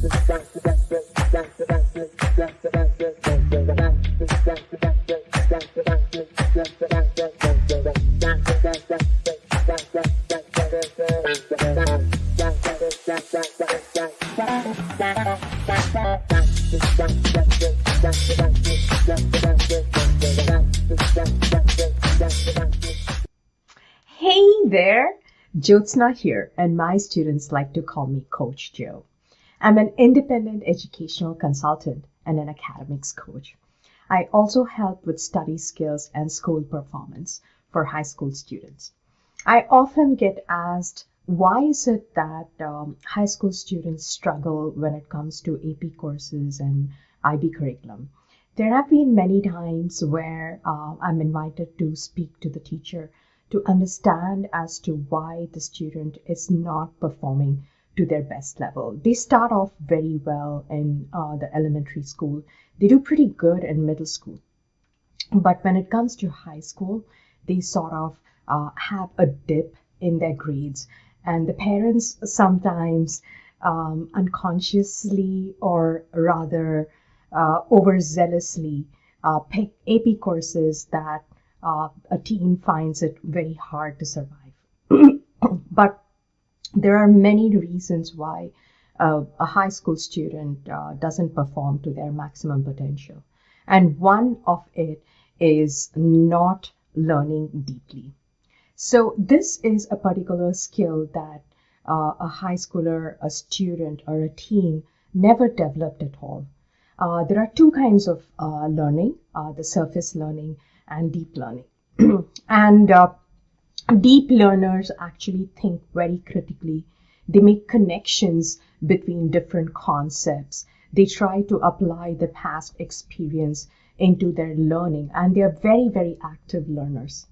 Hey there, Jyotsna here, and my students like to call me Coach Joe. I'm an independent educational consultant and an academics coach. I also help with study skills and school performance for high school students. I often get asked, why is it that high school students struggle when it comes to AP courses and IB curriculum? There have been many times where I'm invited to speak to the teacher to understand as to why the student is not performing to their best level. They start off very well in the elementary school. They do pretty good in middle school. But when it comes to high school, they sort of have a dip in their grades. And the parents sometimes unconsciously or rather overzealously pick AP courses that a teen finds it very hard to survive. But there are many reasons why a high school student doesn't perform to their maximum potential. And one of it is not learning deeply. So this is a particular skill that a high schooler, a student, or a teen never developed at all. There are two kinds of learning, the surface learning and deep learning. And deep learners actually think very critically. They make connections between different concepts. They try to apply the past experience into their learning, and they are very, very active learners.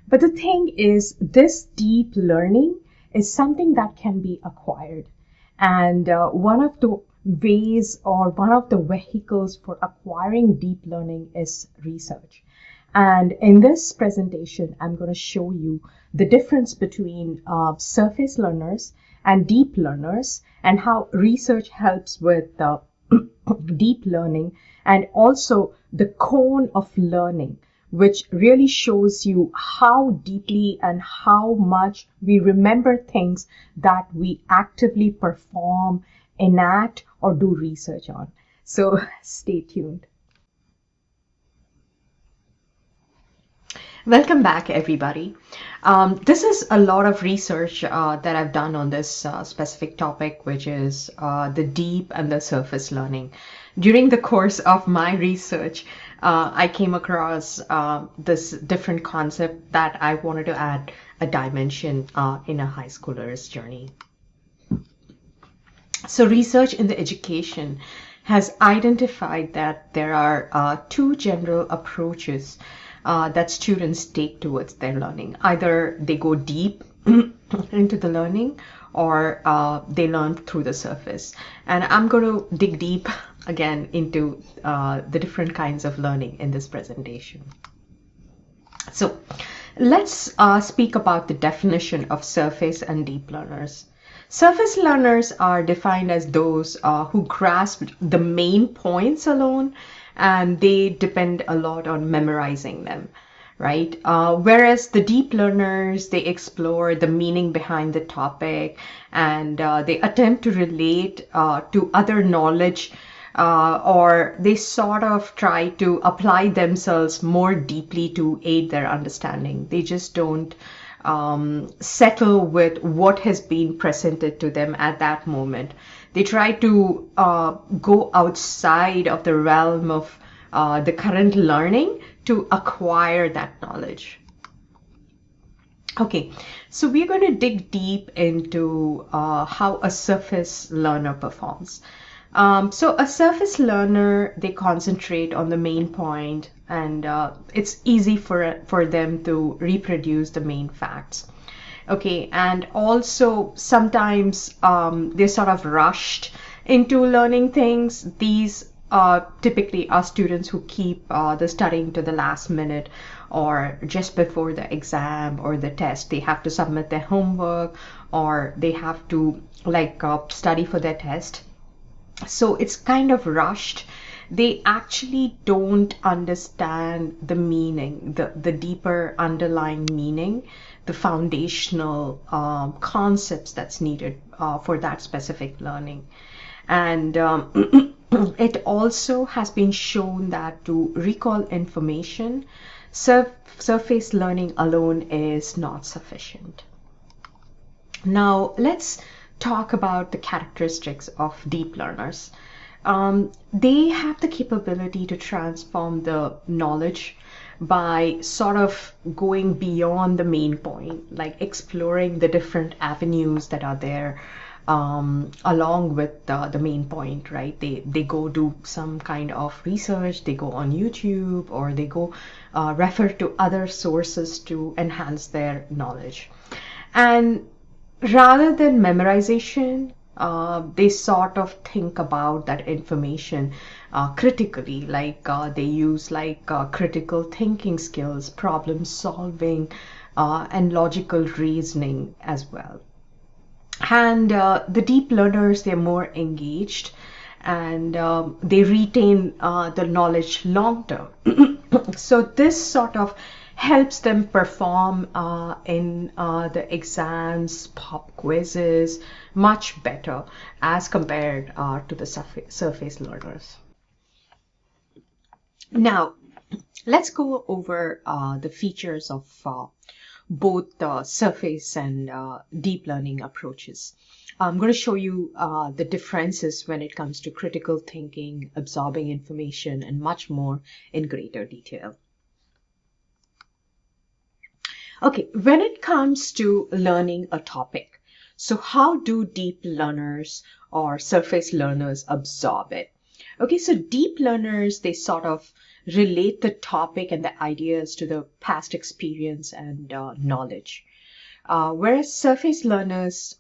But the thing is, this deep learning is something that can be acquired. And one of the ways or one of the vehicles for acquiring deep learning is research. And in this presentation, I'm going to show you the difference between surface learners and deep learners and how research helps with deep learning, and also the cone of learning, which really shows you how deeply and how much we remember things that we actively perform, enact, or do research on. So stay tuned. Welcome back, everybody. This is a lot of research that I've done on this specific topic, which is the deep and the surface learning. During the course of my research, I came across this different concept that I wanted to add a dimension in a high schooler's journey. So research in the education has identified that there are two general approaches that students take towards their learning. Either they go deep into the learning, or they learn through the surface. And I'm going to dig deep again into the different kinds of learning in this presentation. So let's speak about the definition of surface and deep learners. Surface learners are defined as those who grasp the main points alone, and they depend a lot on memorizing them, right? Whereas the deep learners, they explore the meaning behind the topic, and they attempt to relate to other knowledge, or they sort of try to apply themselves more deeply to aid their understanding. They just don't settle with what has been presented to them at that moment. They try to go outside of the realm of the current learning to acquire that knowledge. Okay, so we're going to dig deep into how a surface learner performs. So a surface learner, they concentrate on the main point, and it's easy for them to reproduce the main facts. Okay, and also sometimes they're sort of rushed into learning things. These typically are students who keep the studying to the last minute, or just before the exam or the test. They have to submit their homework, or they have to study for their test. So it's kind of rushed. They actually don't understand the meaning, the deeper underlying meaning, the foundational concepts that's needed for that specific learning. And it also has been shown that to recall information, surface learning alone is not sufficient. Now, let's talk about the characteristics of deep learners. They have the capability to transform the knowledge by sort of going beyond the main point, like exploring the different avenues that are there along with the main point, right? They go do some kind of research, they go on YouTube, or they go refer to other sources to enhance their knowledge. And rather than memorization, they sort of think about that information critically, like they use like critical thinking skills, problem solving, and logical reasoning as well. And the deep learners, they're more engaged, and they retain the knowledge long term. So this sort of helps them perform in the exams, pop quizzes much better as compared to the surface learners. Now, let's go over the features of both the surface and deep learning approaches. I'm going to show you the differences when it comes to critical thinking, absorbing information, and much more in greater detail. Okay, when it comes to learning a topic, so how do deep learners or surface learners absorb it? Okay, so deep learners, they sort of relate the topic and the ideas to the past experience and knowledge. Whereas surface learners,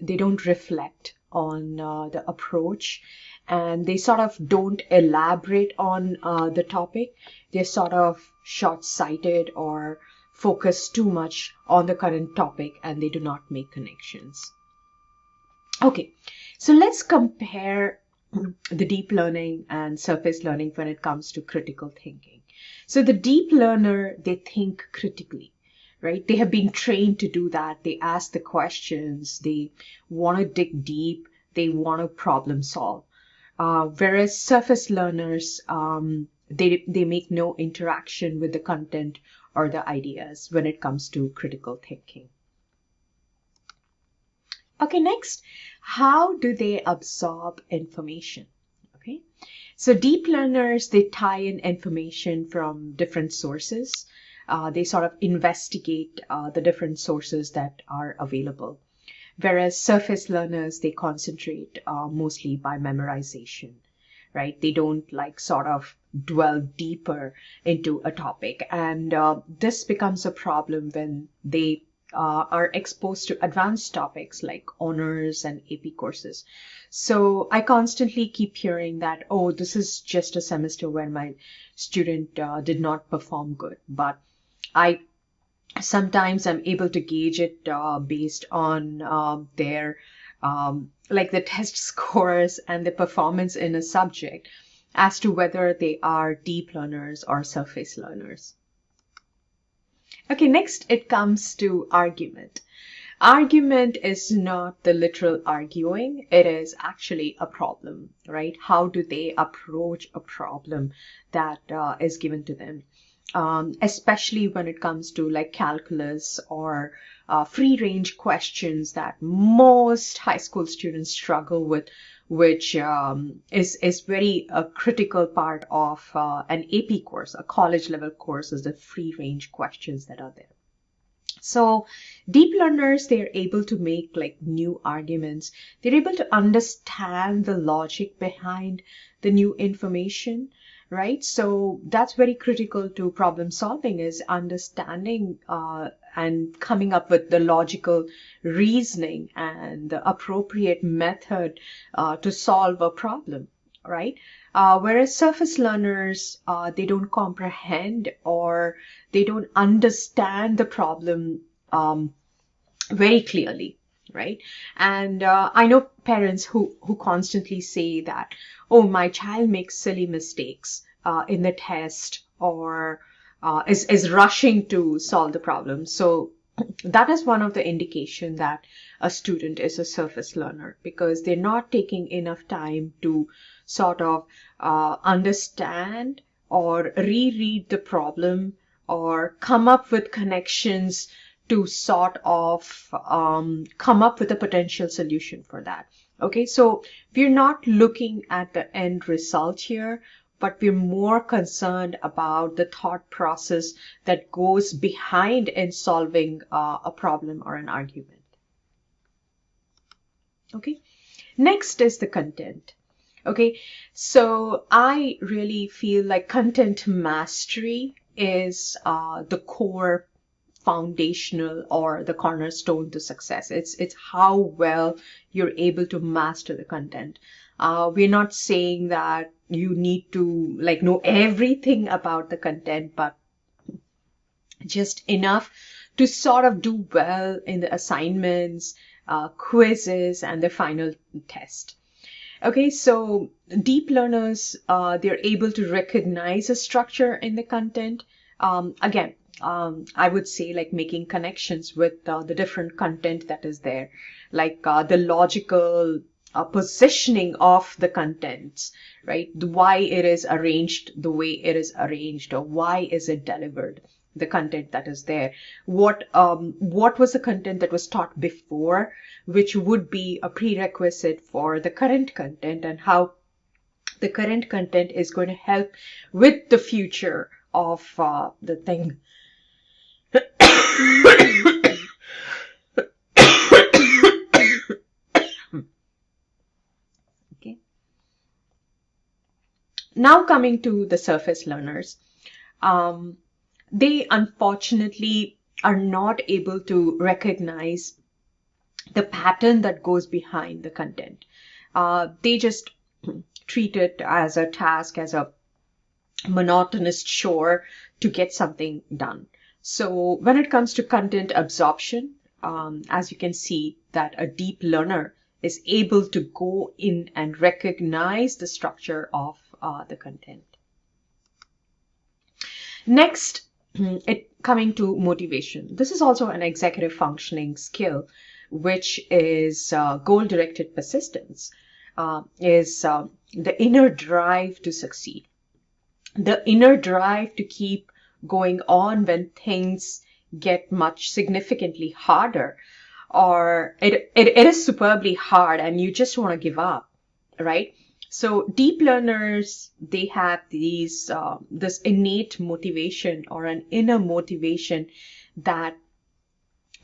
they don't reflect on the approach, and they sort of don't elaborate on the topic. They're sort of short-sighted or focus too much on the current topic, and they do not make connections. Okay, so let's compare the deep learning and surface learning when it comes to critical thinking. So the deep learner, they think critically, right? They have been trained to do that. They ask the questions, they want to dig deep, they want to problem solve. Whereas surface learners, they make no interaction with the content or the ideas when it comes to critical thinking. Okay, next, how do they absorb information? Okay, so deep learners, they tie in information from different sources. They sort of investigate the different sources that are available. Whereas surface learners, they concentrate mostly by memorization, right? They don't like sort of dwell deeper into a topic. And this becomes a problem when they are exposed to advanced topics like honors and AP courses. So I constantly keep hearing that, oh, this is just a semester where my student did not perform good. But I sometimes I'm able to gauge it based on their like the test scores and the performance in a subject as to whether they are deep learners or surface learners. Okay, next it comes to argument. Argument is not the literal arguing, it is actually a problem, right? How do they approach a problem that is given to them? Especially when it comes to like calculus or free range questions that most high school students struggle with, which is very a critical part of an AP course, a college level course, is the free range questions that are there. So deep learners, they're able to make like new arguments. They're able to understand the logic behind the new information, right? So that's very critical to problem solving, is understanding and coming up with the logical reasoning and the appropriate method to solve a problem, right? Whereas surface learners, they don't comprehend or they don't understand the problem very clearly, right? And I know parents who constantly say that, oh, my child makes silly mistakes in the test, or is rushing to solve the problem. So that is one of the indication that a student is a surface learner, because they're not taking enough time to sort of understand or reread the problem or come up with connections to sort of come up with a potential solution for that. Okay, so we're not looking at the end result here, but we're more concerned about the thought process that goes behind in solving a problem or an argument. Okay, next is the content. Okay, so I really feel like content mastery is the core foundational or the cornerstone to success. It's how well you're able to master the content. We're not saying that you need to like know everything about the content, but just enough to sort of do well in the assignments, quizzes, and the final test. Okay, so deep learners, they're able to recognize a structure in the content. Again, I would say like making connections with the different content that is there, like the logical positioning of the contents, right? Why it is arranged the way it is arranged, or why is it delivered, the content that is there. What was the content that was taught before, which would be a prerequisite for the current content, and how the current content is going to help with the future of the thing. Okay. Now coming to the surface learners, they unfortunately are not able to recognize the pattern that goes behind the content. They just treat it as a task, as a monotonous chore to get something done. So when it comes to content absorption, as you can see, that a deep learner is able to go in and recognize the structure of the content. Next, coming to motivation. This is also an executive functioning skill, which is goal-directed persistence, is the inner drive to succeed, the inner drive to keep going on when things get much significantly harder, or it is superbly hard and you just want to give up, right? So deep learners, they have this innate motivation or an inner motivation that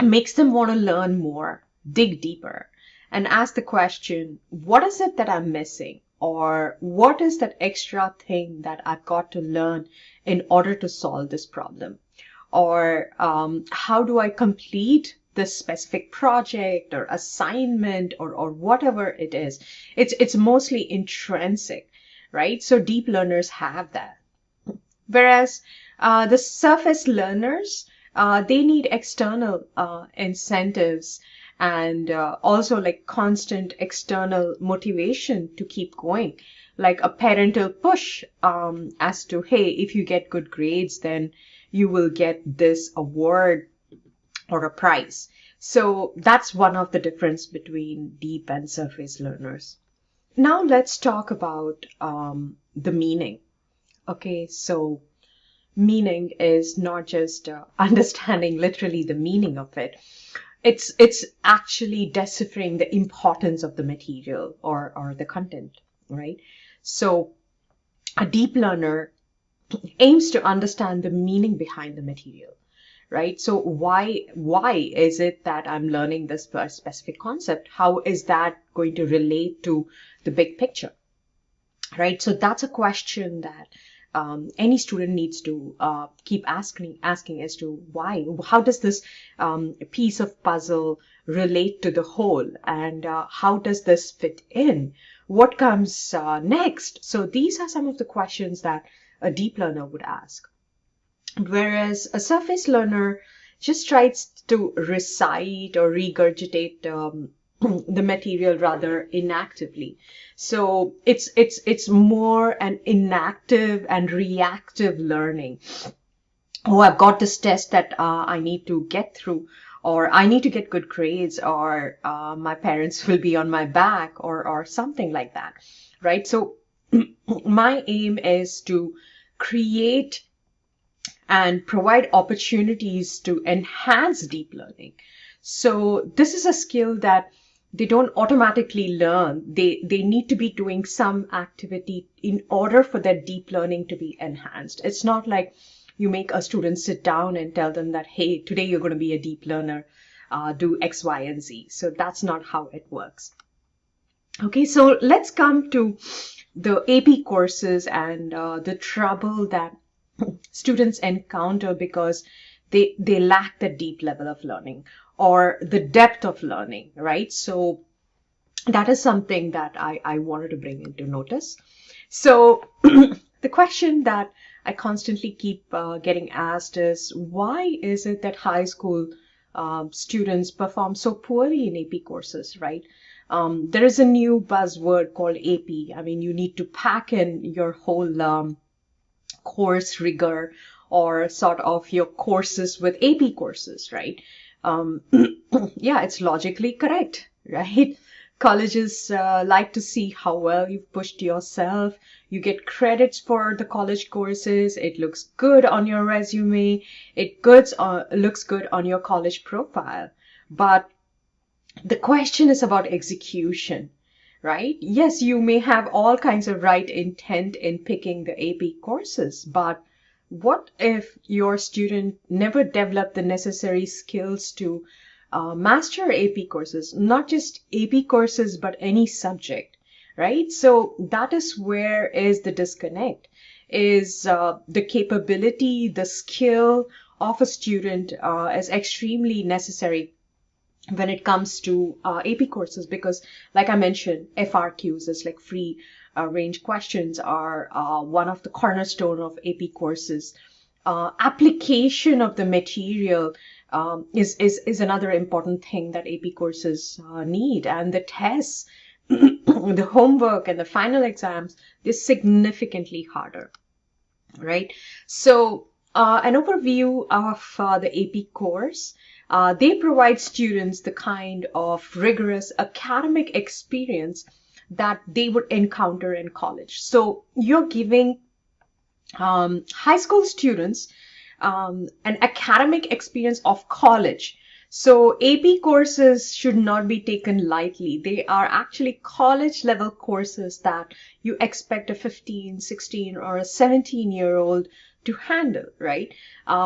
makes them want to learn more, dig deeper, and ask the question, what is it that I'm missing? Or what is that extra thing that I've got to learn in order to solve this problem? Or how do I complete this specific project or assignment, or whatever it is? It's mostly intrinsic, right? So deep learners have that. Whereas the surface learners, they need external incentives, and also like constant external motivation to keep going, like a parental push as to, hey, if you get good grades, then you will get this award or a prize. So that's one of the difference between deep and surface learners. Now let's talk about the meaning. Okay, so meaning is not just understanding literally the meaning of it. It's actually deciphering the importance of the material or the content, right? So a deep learner aims to understand the meaning behind the material, right? So why is it that I'm learning this specific concept? How is that going to relate to the big picture, right? So that's a question that any student needs to keep asking as to why. How does this piece of puzzle relate to the whole, and how does this fit in? What comes next? So these are some of the questions that a deep learner would ask. Whereas a surface learner just tries to recite or regurgitate the material rather inactively. So it's more an inactive and reactive learning. Oh, I've got this test that I need to get through, or I need to get good grades, or my parents will be on my back, or something like that, right? So my aim is to create and provide opportunities to enhance deep learning. So this is a skill that they don't automatically learn. They need to be doing some activity in order for their deep learning to be enhanced. It's not like you make a student sit down and tell them that, hey, today you're going to be a deep learner, do X, Y, and Z. So that's not how it works. Okay, so let's come to the AP courses and the trouble that students encounter because they lack the deep level of learning or the depth of learning, right? So that is something that I wanted to bring into notice. So the question that I constantly keep getting asked is, why is it that high school students perform so poorly in AP courses, right? There is a new buzzword called AP. I mean, you need to pack in your whole course rigor or sort of your courses with AP courses, right? Yeah, it's logically correct, right? Colleges like to see how well you've pushed yourself. You get credits for the college courses. It looks good on your resume. It looks good on your college profile. But the question is about execution, right? Yes, you may have all kinds of right intent in picking the AP courses, but what if your student never developed the necessary skills to master AP courses, not just AP courses, but any subject, right? So that is where is the disconnect, is the capability, the skill of a student is extremely necessary when it comes to AP courses, because like I mentioned, FRQs is like free range questions are one of the cornerstone of AP courses. Application of the material is another important thing that AP courses need, and the tests, the homework, and the final exams is significantly harder, right? So an overview of the AP course. They provide students the kind of rigorous academic experience that they would encounter in college. So you're giving high school students an academic experience of college. So AP courses should not be taken lightly. They are actually college level courses that you expect a 15, 16, or a 17-year-old to handle, right?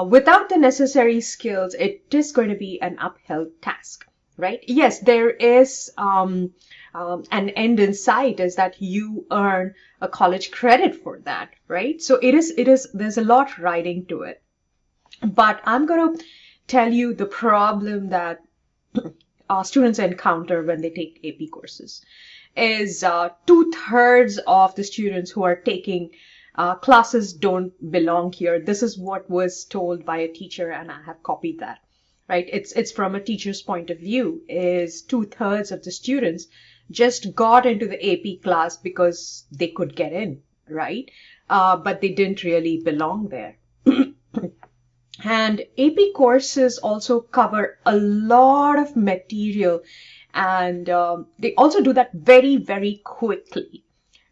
Without the necessary skills, it is going to be an uphill task, right? Yes, there is an end in sight, is that you earn a college credit for that, right? So there's a lot riding to it. But I'm going to tell you the problem that students encounter when they take AP courses is 2/3 of the students who are taking classes don't belong here. This is what was told by a teacher, and I have copied that, right? It's from a teacher's point of view, is 2/3 of the students just got into the AP class because they could get in, right? But they didn't really belong there. And AP courses also cover a lot of material, and they also do that very, very quickly,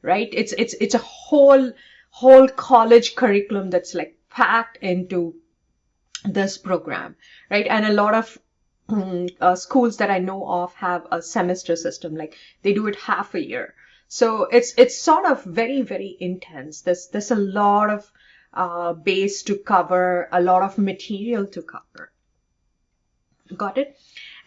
right? It's a whole college curriculum that's like packed into this program, right? And a lot of schools that I know of have a semester system, like they do it half a year. So it's sort of very, very intense. There's a lot of base to cover, a lot of material to cover. Got it?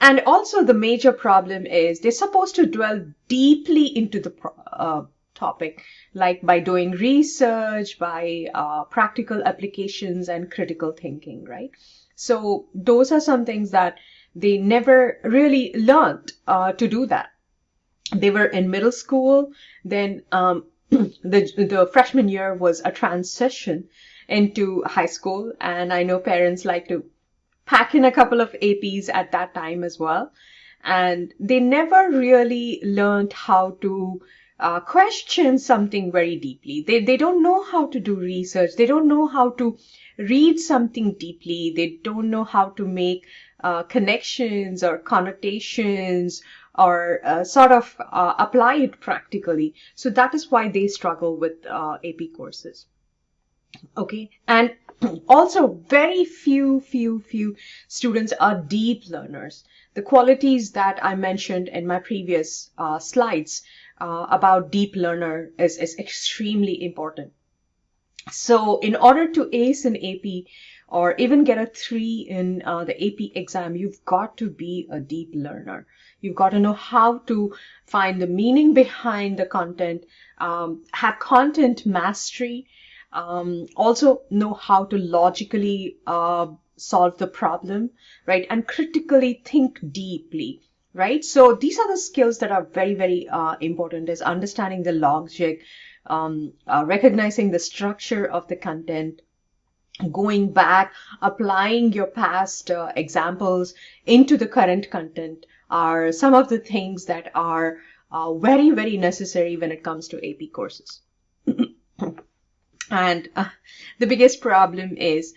And also the major problem is they're supposed to dwell deeply into the topic, like by doing research, by practical applications and critical thinking, right? So those are some things that they never really learned to do that. They were in middle school, then the freshman year was a transition into high school, and I know parents like to pack in a couple of APs at that time as well. And they never really learned how to question something very deeply. They don't know how to do research. They don't know how to read something deeply. They don't know how to make connections or connotations or sort of apply it practically. So that is why they struggle with AP courses. Okay, and also very few students are deep learners. The qualities that I mentioned in my previous slides about deep learner is extremely important. So in order to ace an AP or even get a 3 in the AP exam, you've got to be a deep learner. You've got to know how to find the meaning behind the content, have content mastery, also know how to logically solve the problem, right? And critically think deeply, right? So these are the skills that are very important, is understanding the logic, recognizing the structure of the content, going back, applying your past examples into the current content are some of the things that are very necessary when it comes to AP courses. And the biggest problem is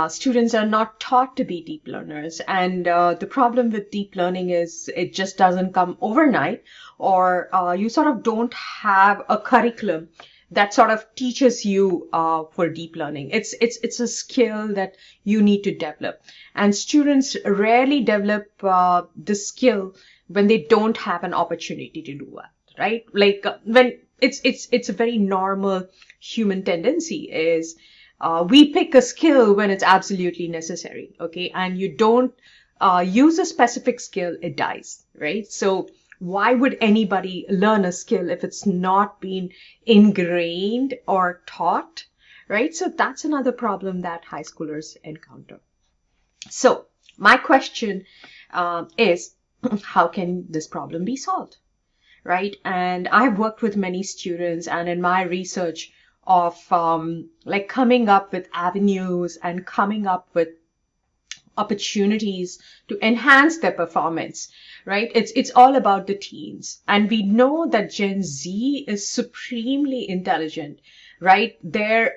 students are not taught to be deep learners. And the problem with deep learning is it just doesn't come overnight, or you sort of don't have a curriculum that sort of teaches you for deep learning. It's a skill that you need to develop. And students rarely develop the skill when they don't have an opportunity to do that, right? Like when it's a very normal human tendency is we pick a skill when it's absolutely necessary, okay? And you don't use a specific skill, it dies, right? So why would anybody learn a skill if it's not been ingrained or taught, right? So that's another problem that high schoolers encounter. So my question is, how can this problem be solved? Right? And I've worked with many students, and in my research of like coming up with avenues and coming up with opportunities to enhance their performance, right? It's all about the teens. And we know that Gen Z is supremely intelligent, right? Their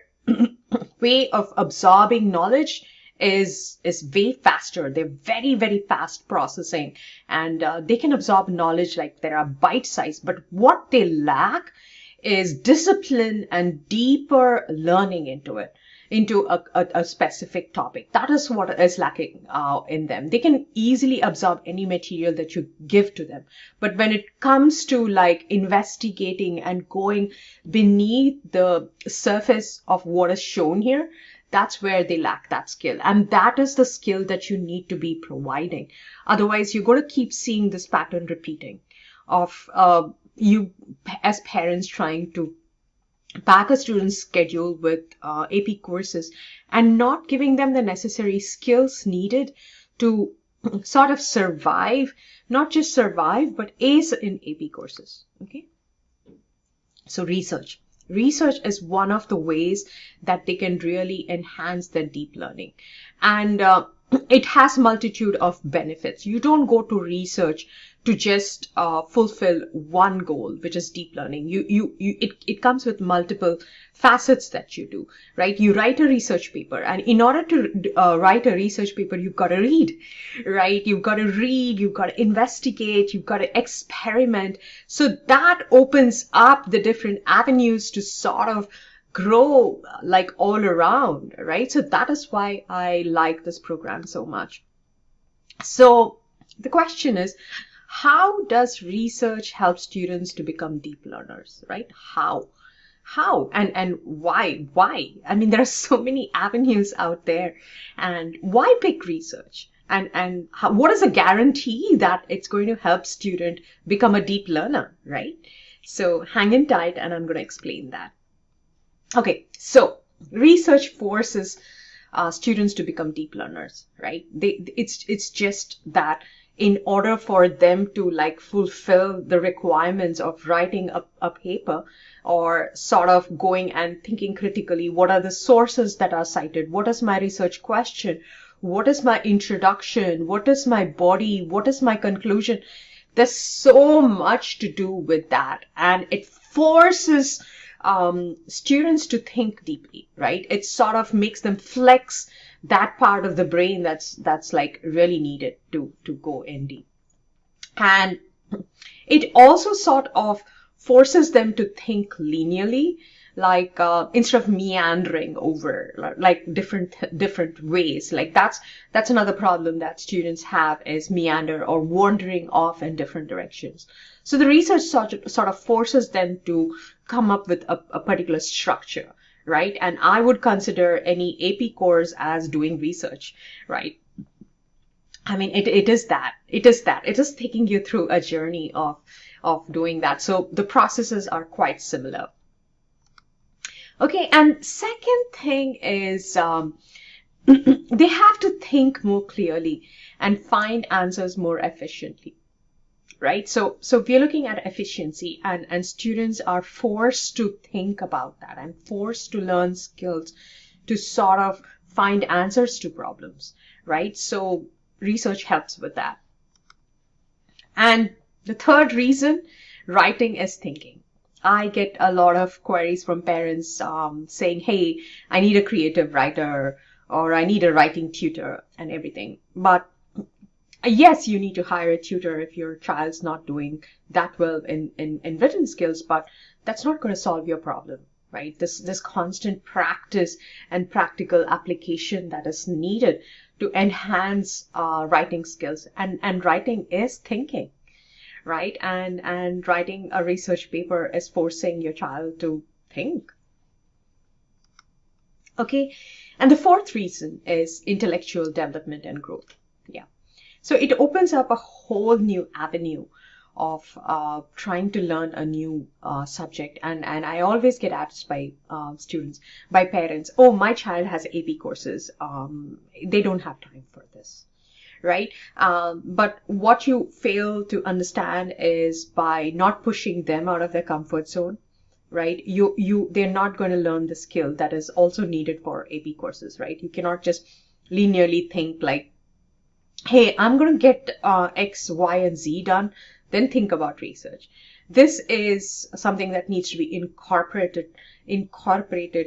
way of absorbing knowledge is way faster. They're very fast processing, and they can absorb knowledge like they are bite-sized. But what they lack is discipline and deeper learning into it, into a specific topic. That is what is lacking in them. They can easily absorb any material that you give to them. But when it comes to like investigating and going beneath the surface of what is shown here, that's where they lack that skill. And that is the skill that you need to be providing. Otherwise, you're going to keep seeing this pattern repeating of you as parents trying to pack a student's schedule with AP courses and not giving them the necessary skills needed to sort of survive, not just survive, but ace in AP courses. Okay. So research. Research is one of the ways that they can really enhance their deep learning. And it has multitude of benefits. You don't go to research to just fulfill one goal, which is deep learning. It comes with multiple facets that you do, right? You write a research paper, and in order to write a research paper, you've got to read, right? You've got to read, you've got to investigate, you've got to experiment. So that opens up the different avenues to sort of grow like all around, right? So that is why I like this program so much. So the question is, how does research help students to become deep learners, right? How and why? I mean, there are so many avenues out there, and why pick research? And what is a guarantee that it's going to help student become a deep learner, right? So hang in tight, and I'm going to explain that. Okay, so research forces students to become deep learners, right? It's just that in order for them to like fulfill the requirements of writing a paper, or sort of going and thinking critically, what are the sources that are cited? What is my research question? What is my introduction? What is my body? What is my conclusion? There's so much to do with that, and it forces students to think deeply, right? It sort of makes them flex that part of the brain that's like really needed to go in deep. And it also sort of forces them to think linearly, like instead of meandering over like different ways. Like that's another problem that students have, is meander or wandering off in different directions. So the research sort of forces them to come up with a particular structure, right? And I would consider any AP course as doing research, right? I mean, it is that. It is that. It is taking you through a journey of doing that. So the processes are quite similar. Okay, and second thing is they have to think more clearly and find answers more efficiently, right? So we're looking at efficiency, and students are forced to think about that and forced to learn skills to sort of find answers to problems, right? So research helps with that. And the third reason, writing is thinking. I get a lot of queries from parents saying, hey, I need a creative writer, or I need a writing tutor and everything. But yes, you need to hire a tutor if your child's not doing that well in written skills, but that's not going to solve your problem, right? This constant practice and practical application that is needed to enhance writing skills. And writing is thinking, right? And writing a research paper is forcing your child to think. Okay, and the fourth reason is intellectual development and growth. Yeah. So it opens up a whole new avenue of trying to learn a new subject. And I always get asked by students, by parents, oh, my child has AP courses. They don't have time for this, right? But what you fail to understand is, by not pushing them out of their comfort zone, right? They're not going to learn the skill that is also needed for AP courses, right? You cannot just linearly think like, hey, I'm going to get X, Y, and Z done, then think about research. This is something that needs to be incorporated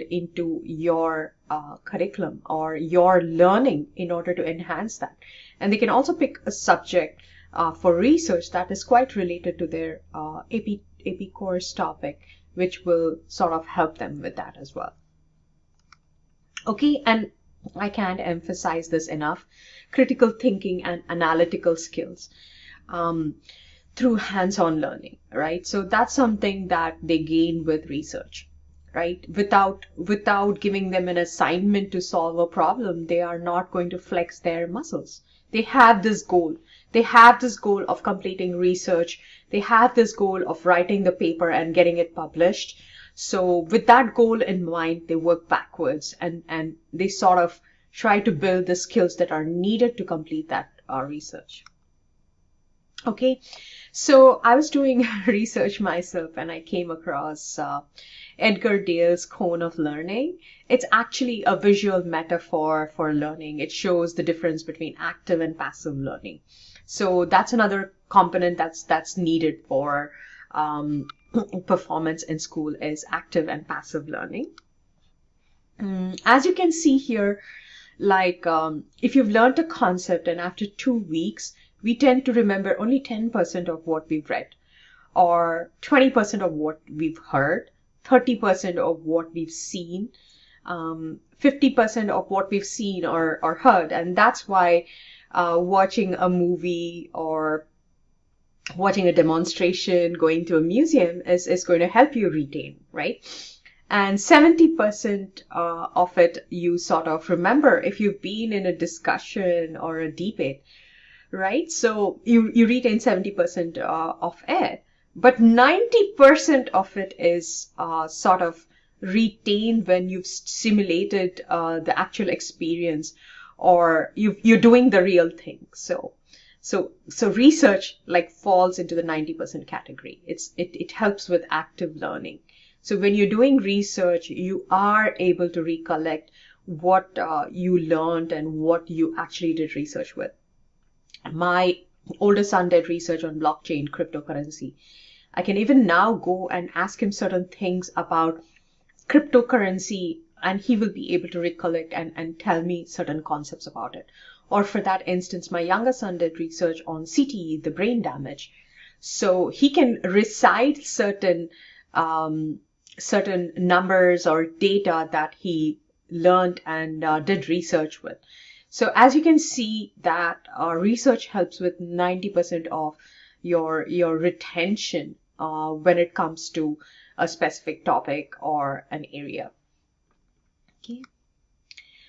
into your curriculum or your learning in order to enhance that. And they can also pick a subject for research that is quite related to their AP course topic, which will sort of help them with that as well. Okay, and I can't emphasize this enough. Critical thinking and analytical skills through hands-on learning, right? So that's something that they gain with research, right? Without giving them an assignment to solve a problem, they are not going to flex their muscles. They have this goal. They have this goal of completing research. They have this goal of writing the paper and getting it published. So with that goal in mind, they work backwards and they sort of try to build the skills that are needed to complete that research. Okay, so I was doing research myself and I came across Edgar Dale's cone of learning. It's actually a visual metaphor for learning. It shows the difference between active and passive learning. So that's another component that's needed for performance in school, is active and passive learning. As you can see here, like if you've learned a concept and after 2 weeks, we tend to remember only 10% of what we've read, or 20% of what we've heard, 30% of what we've seen, 50% of what we've seen or heard. And that's why watching a movie or watching a demonstration, going to a museum is going to help you retain, right? And 70% of it you sort of remember if you've been in a discussion or a debate, right? So you retain 70% of it, but 90% of it is sort of retained when you've simulated the actual experience, or you're doing the real thing. So research like falls into the 90% category. It helps with active learning. So when you're doing research, you are able to recollect what you learned and what you actually did research with. My older son did research on blockchain cryptocurrency. I can even now go and ask him certain things about cryptocurrency, and he will be able to recollect and tell me certain concepts about it. Or for that instance, my younger son did research on CTE, the brain damage. So he can recite certain numbers or data that he learned and did research with. So as you can see that research helps with 90% of your retention when it comes to a specific topic or an area. Okay.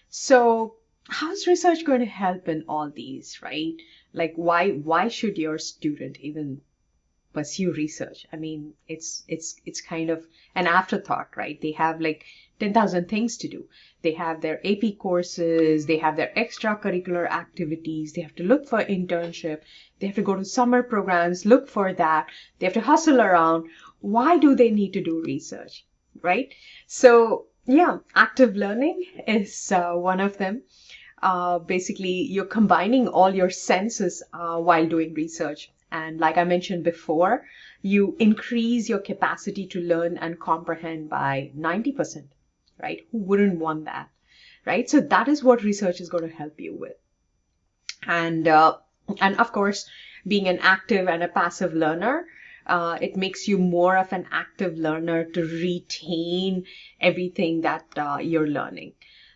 So how's research going to help in all these, right? Like why should your student even pursue research? I mean, it's kind of an afterthought, right? They have like 10,000 things to do. They have their AP courses, they have their extracurricular activities, they have to look for internship, they have to go to summer programs, look for that, they have to hustle around. Why do they need to do research, right? So yeah, active learning is one of them. Basically, you're combining all your senses while doing research. And like I mentioned before, you increase your capacity to learn and comprehend by 90%, right? Who wouldn't want that, right? So that is what research is going to help you with. And of course, being an active and a passive learner, it makes you more of an active learner to retain everything that you're learning.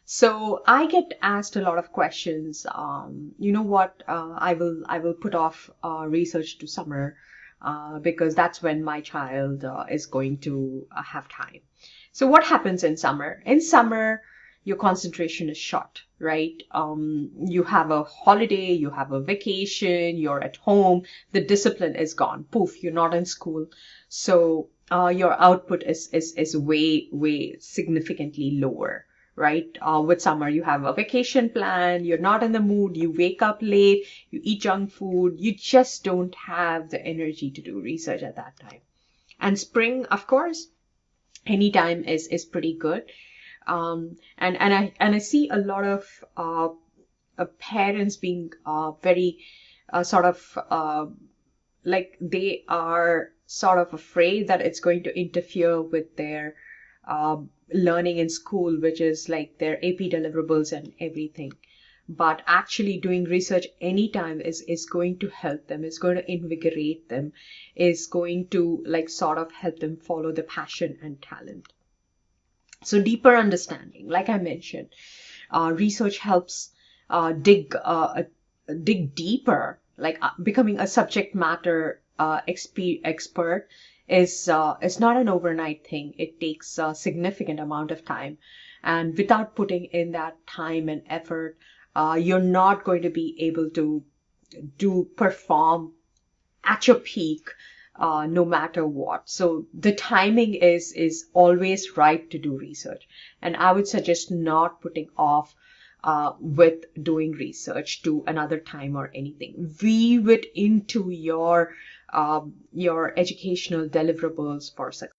So I get asked a lot of questions. You know what? I will put off research to summer because that's when my child is going to have time. So what happens in summer? In summer, your concentration is short, right? You have a holiday, you have a vacation, you're at home, the discipline is gone. Poof, you're not in school. So your output is way significantly lower, right? With summer, you have a vacation plan, you're not in the mood, you wake up late, you eat junk food, you just don't have the energy to do research at that time. And spring, of course, anytime is pretty good. And I see a lot of parents being very sort of like they are sort of afraid that it's going to interfere with their learning in school, which is like their AP deliverables and everything. But actually doing research anytime is going to help them, is going to invigorate them, is going to like sort of help them follow the passion and talent. So deeper understanding, like I mentioned, research helps dig deeper, like becoming a subject matter expert is not an overnight thing. It takes a significant amount of time, and without putting in that time and effort, you're not going to be able to perform at your peak, no matter what. So the timing is always right to do research, and I would suggest not putting off with doing research to another time or anything. Weave it into your educational deliverables for success.